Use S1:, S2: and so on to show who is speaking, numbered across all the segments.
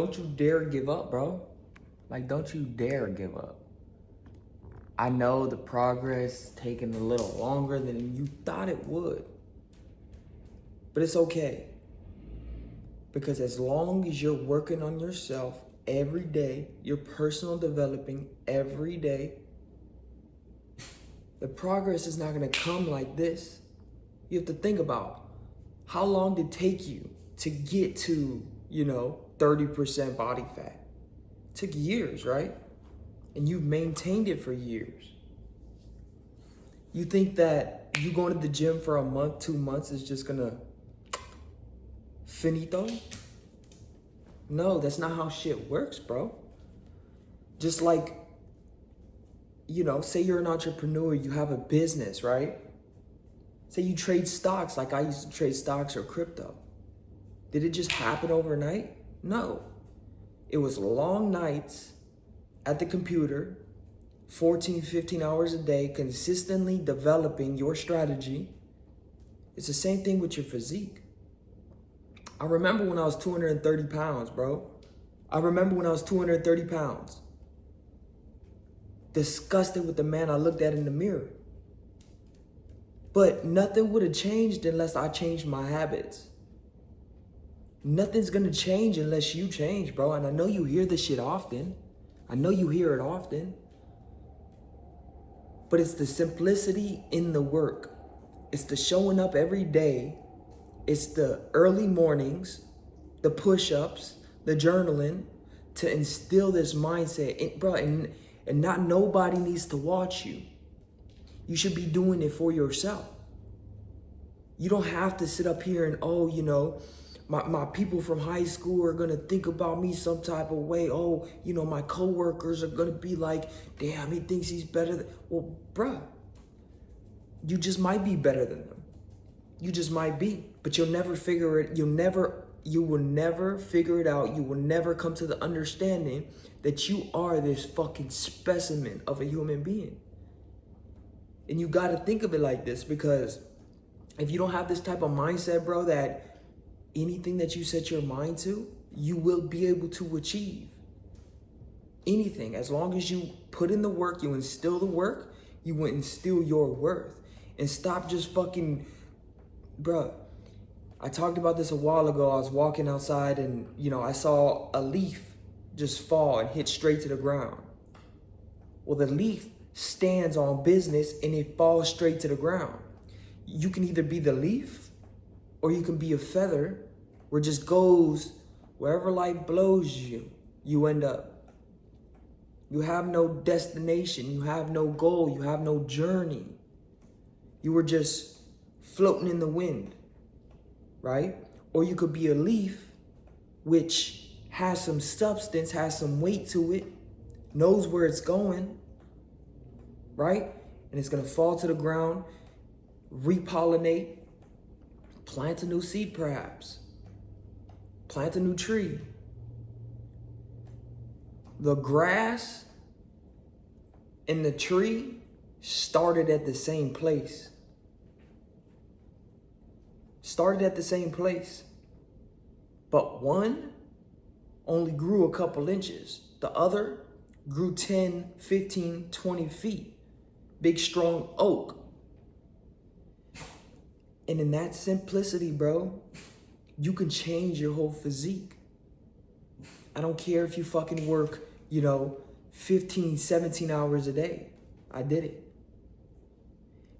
S1: Don't you dare give up, bro. Like, don't you dare give up. I know the progress is taking a little longer than you thought it would. But it's okay. Because as long as you're working on yourself every day, you're personal developing every day, the progress is not gonna come like this. You have to think about how long did it take you to get to, 30% body fat. It took years, right? And you've maintained it for years. You think that you going to the gym for a month, 2 months is just gonna finito? No, that's not how shit works, bro. Just like, say you're an entrepreneur, you have a business, right? Say you trade stocks like I used to trade stocks or crypto. Did it just happen overnight? No. It was long nights at the computer, 14, 15 hours a day, consistently developing your strategy. It's the same thing with your physique. I remember when I was 230 pounds, bro. I remember when I was 230 pounds. Disgusted with the man I looked at in the mirror. But nothing would have changed unless I changed my habits. Nothing's gonna change unless you change, bro. And I know you hear this shit often. I know you hear it often. But it's the simplicity in the work. It's the showing up every day. It's the early mornings, the push-ups, the journaling to instill this mindset. Bro, and not nobody needs to watch you. You should be doing it for yourself. You don't have to sit up here and, my people from high school are gonna think about me some type of way. My coworkers are gonna be like, damn, he thinks he's better. Well, bruh, you just might be better than them. You just might be, but you'll never figure it. You will never figure it out. You will never come to the understanding that you are this fucking specimen of a human being. And you gotta think of it like this, because if you don't have this type of mindset, bro, that anything that you set your mind to, you will be able to achieve. Anything. As long as you put in the work, you instill the work, you will instill your worth. And stop just fucking, bro. I talked about this a while ago. I was walking outside and, I saw a leaf just fall and hit straight to the ground. Well, the leaf stands on business and it falls straight to the ground. You can either be the leaf or you can be a feather where it just goes wherever life blows you, you end up. You have no destination, you have no goal, you have no journey. You were just floating in the wind, right? Or you could be a leaf which has some substance, has some weight to it, knows where it's going, right? And it's gonna fall to the ground, repollinate, plant a new seed perhaps, plant a new tree. The grass and the tree started at the same place. But one only grew a couple inches. The other grew 10, 15, 20 feet. Big, strong oak. And in that simplicity, bro, you can change your whole physique. I don't care if you fucking work, 15, 17 hours a day. I did it.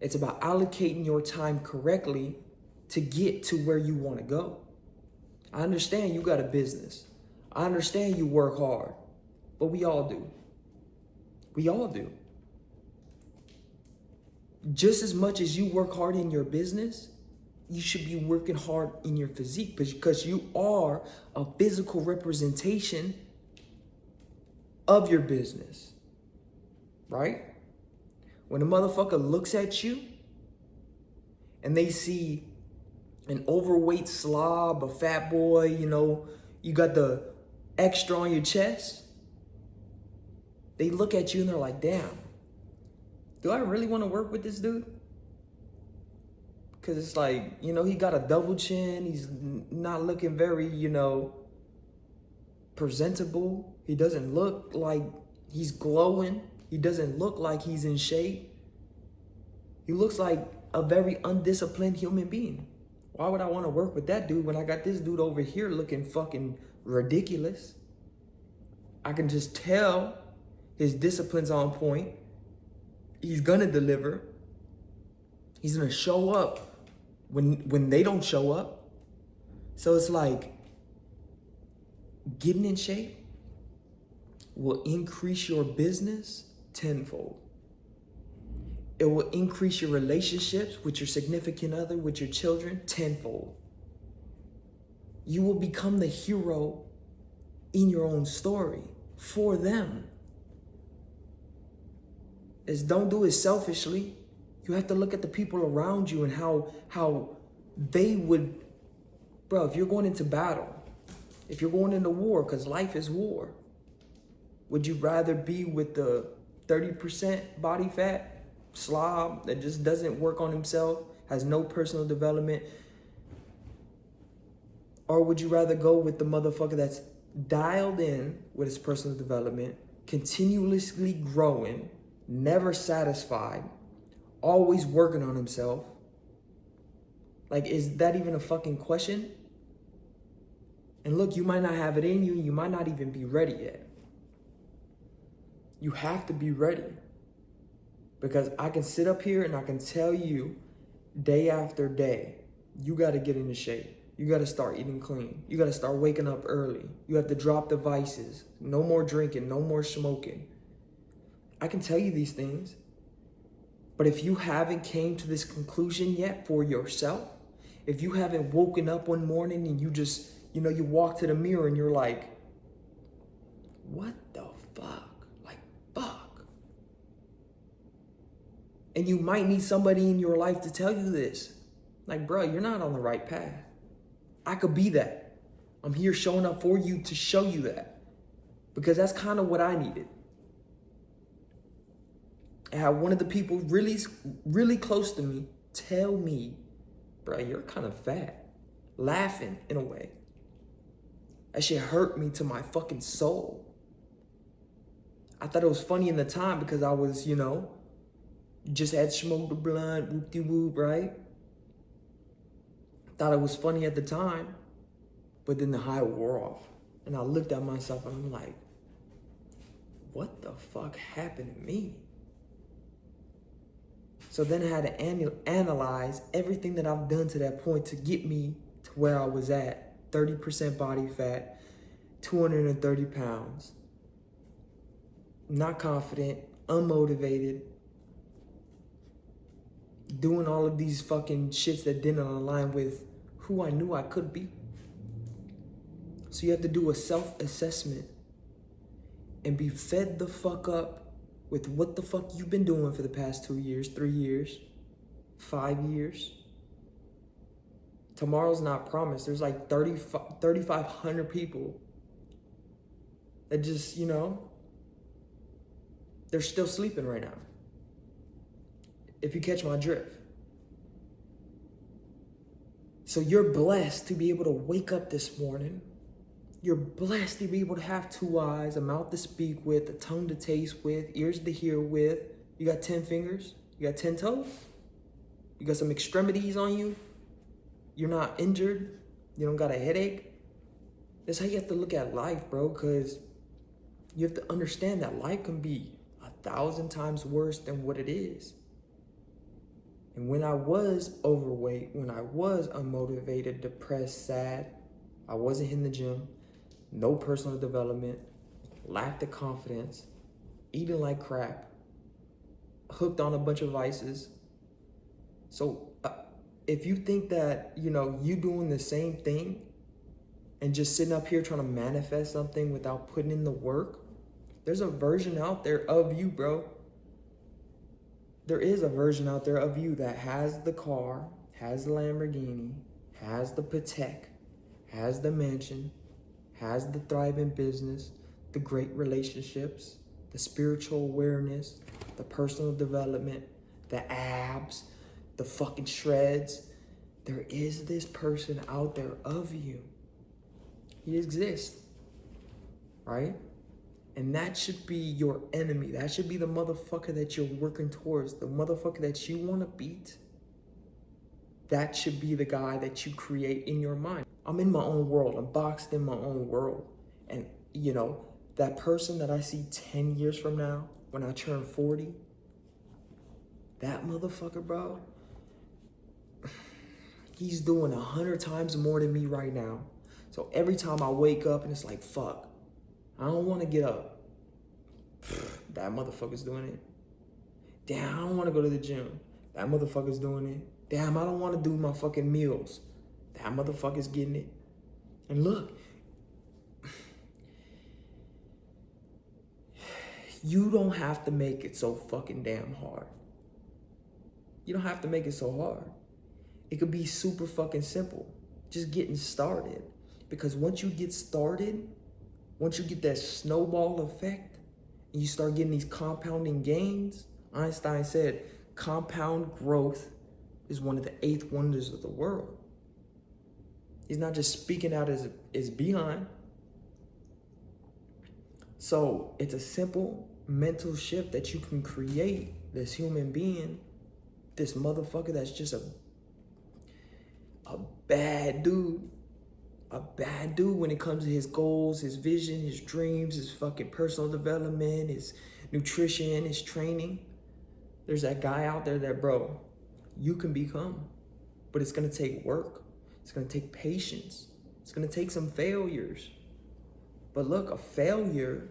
S1: It's about allocating your time correctly to get to where you want to go. I understand you got a business. I understand you work hard, but we all do. We all do. Just as much as you work hard in your business, you should be working hard in your physique, because you are a physical representation of your business, right? When a motherfucker looks at you and they see an overweight slob, a fat boy, you got the extra on your chest, they look at you and they're like, damn, do I really want to work with this dude? Because it's like, he got a double chin. He's not looking very, presentable. He doesn't look like he's glowing. He doesn't look like he's in shape. He looks like a very undisciplined human being. Why would I want to work with that dude when I got this dude over here looking fucking ridiculous? I can just tell his discipline's on point. He's gonna deliver. He's gonna show up when they don't show up. So it's like, getting in shape will increase your business tenfold. It will increase your relationships with your significant other, with your children, tenfold. You will become the hero in your own story for them. Don't do it selfishly. You have to look at the people around you and how they would, bro, if you're going into battle, if you're going into war, because life is war, would you rather be with the 30% body fat slob that just doesn't work on himself, has no personal development? Or would you rather go with the motherfucker that's dialed in with his personal development, continuously growing, never satisfied, always working on himself? Like, is that even a fucking question? And look, you might not have it in you. You might not even be ready yet. You have to be ready. Because I can sit up here and I can tell you day after day, you got to get into shape. You got to start eating clean. You got to start waking up early. You have to drop the vices. No more drinking, no more smoking. I can tell you these things. But if you haven't came to this conclusion yet for yourself, if you haven't woken up one morning and you just, you walk to the mirror and you're like, what the fuck? Like, fuck. And you might need somebody in your life to tell you this. Like, bro, you're not on the right path. I could be that. I'm here showing up for you to show you that. Because that's kind of what I needed. I had one of the people really, really close to me tell me, bro, you're kind of fat. Laughing in a way. That shit hurt me to my fucking soul. I thought it was funny in the time because I was, just had smoked a blunt, whoop-de-whoop, right? Thought it was funny at the time, but then the high wore off. And I looked at myself and I'm like, what the fuck happened to me? So then I had to analyze everything that I've done to that point to get me to where I was at. 30% body fat, 230 pounds. Not confident, unmotivated, doing all of these fucking shits that didn't align with who I knew I could be. So you have to do a self-assessment and be fed the fuck up with what the fuck you've been doing for the past 2 years, 3 years, 5 years. Tomorrow's not promised. There's like 3,500 people that just, they're still sleeping right now. If you catch my drift. So you're blessed to be able to wake up this morning. You're blessed to be able to have 2 eyes, a mouth to speak with, a tongue to taste with, ears to hear with. You got 10 fingers. You got 10 toes. You got some extremities on you. You're not injured. You don't got a headache. That's how you have to look at life, bro, because you have to understand that life can be 1,000 times worse than what it is. And when I was overweight, when I was unmotivated, depressed, sad, I wasn't hitting the gym, no personal development, lacked the confidence, eating like crap, hooked on a bunch of vices. So if you think that, you doing the same thing and just sitting up here trying to manifest something without putting in the work, there's a version out there of you, bro. There is a version out there of you that has the car, has the Lamborghini, has the Patek, has the mansion, has the thriving business, the great relationships, the spiritual awareness, the personal development, the abs, the fucking shreds. There is this person out there of you. He exists. right? And that should be your enemy. That should be the motherfucker that you're working towards, the motherfucker that you want to beat. That should be the guy that you create in your mind. I'm in my own world. I'm boxed in my own world. And, you know, that person that I see 10 years from now, when I turn 40, that motherfucker, bro, he's doing 100 times more than me right now. So every time I wake up and it's like, fuck, I don't want to get up. That motherfucker's doing it. Damn, I don't want to go to the gym. That motherfucker's doing it. Damn, I don't want to do my fucking meals. That motherfucker's getting it. And look, you don't have to make it so fucking damn hard. You don't have to make it so hard. It could be super fucking simple. Just getting started. Because once you get started, once you get that snowball effect, and you start getting these compounding gains, Einstein said, compound growth is one of the 8th wonders of the world. He's not just speaking out his behind. So it's a simple mental shift that you can create this human being, this motherfucker that's just a bad dude. A bad dude when it comes to his goals, his vision, his dreams, his fucking personal development, his nutrition, his training. There's that guy out there that, bro, you can become, but it's gonna take work. It's gonna take patience. It's gonna take some failures. But look, a failure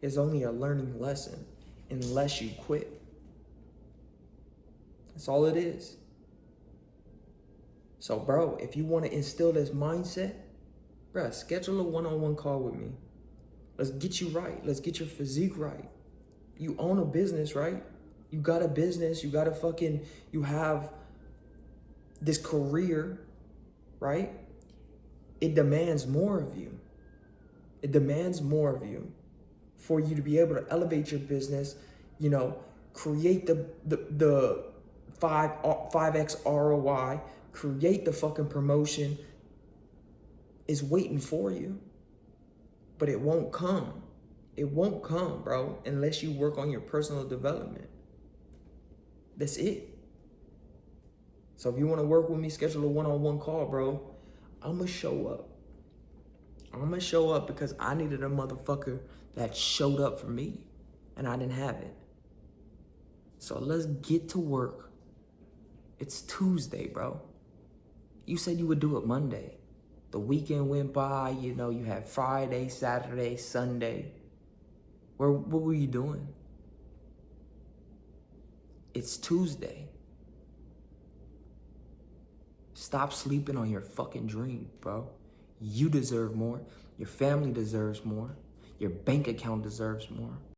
S1: is only a learning lesson unless you quit. That's all it is. So, bro, if you wanna instill this mindset, bruh, schedule a one-on-one call with me. Let's get you right. Let's get your physique right. You own a business, right? You got a business. You have this career, right? It demands more of you. It demands more of you for you to be able to elevate your business, you know, create the 5x ROI, create the fucking promotion, is waiting for you, but it won't come. It won't come, bro, unless you work on your personal development. That's it. So if you want to work with me, schedule a one-on-one call, bro. I'ma show up. I'ma show up because I needed a motherfucker that showed up for me, and I didn't have it. So let's get to work. It's Tuesday, bro. You said you would do it Monday. The weekend went by, you know, you had Friday, Saturday, Sunday. What were you doing? It's Tuesday. Stop sleeping on your fucking dream, bro. You deserve more. Your family deserves more. Your bank account deserves more.